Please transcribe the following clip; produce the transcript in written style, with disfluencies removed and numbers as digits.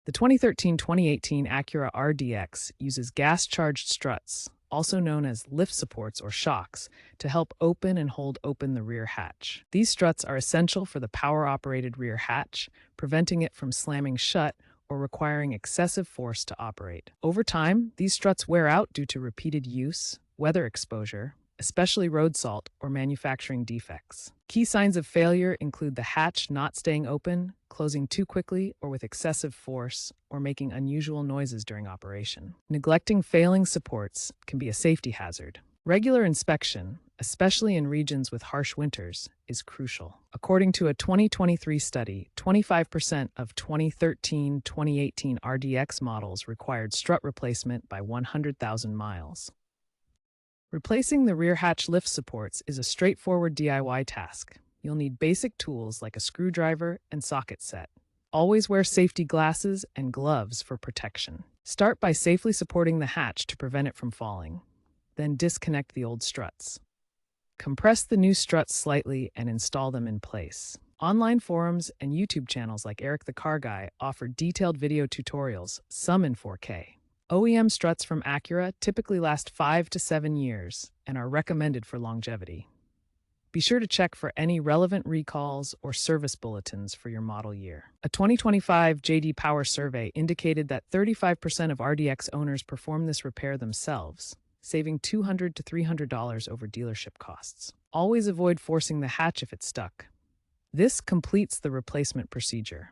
The 2013-2018 Acura RDX uses gas-charged struts, also known as lift supports or shocks, to help open and hold open the rear hatch. These struts are essential for the power-operated rear hatch, preventing it from slamming shut or requiring excessive force to operate. Over time, these struts wear out due to repeated use, weather exposure, especially road salt or manufacturing defects. Key signs of failure include the hatch not staying open, closing too quickly or with excessive force, or making unusual noises during operation. Neglecting failing supports can be a safety hazard. Regular inspection, especially in regions with harsh winters, is crucial. According to a 2023 study, 25% of 2013-2018 RDX models required strut replacement by 100,000 miles. Replacing the rear hatch lift supports is a straightforward DIY task. You'll need basic tools like a screwdriver and socket set. Always wear safety glasses and gloves for protection. Start by safely supporting the hatch to prevent it from falling. Then disconnect the old struts. Compress the new struts slightly and install them in place. Online forums and YouTube channels like Eric the Car Guy offer detailed video tutorials, some in 4K. OEM struts from Acura typically last 5 to 7 years and are recommended for longevity. Be sure to check for any relevant recalls or service bulletins for your model year. A 2025 J.D. Power survey indicated that 35% of RDX owners perform this repair themselves, saving $200 to $300 over dealership costs. Always avoid forcing the hatch if it's stuck. This completes the replacement procedure.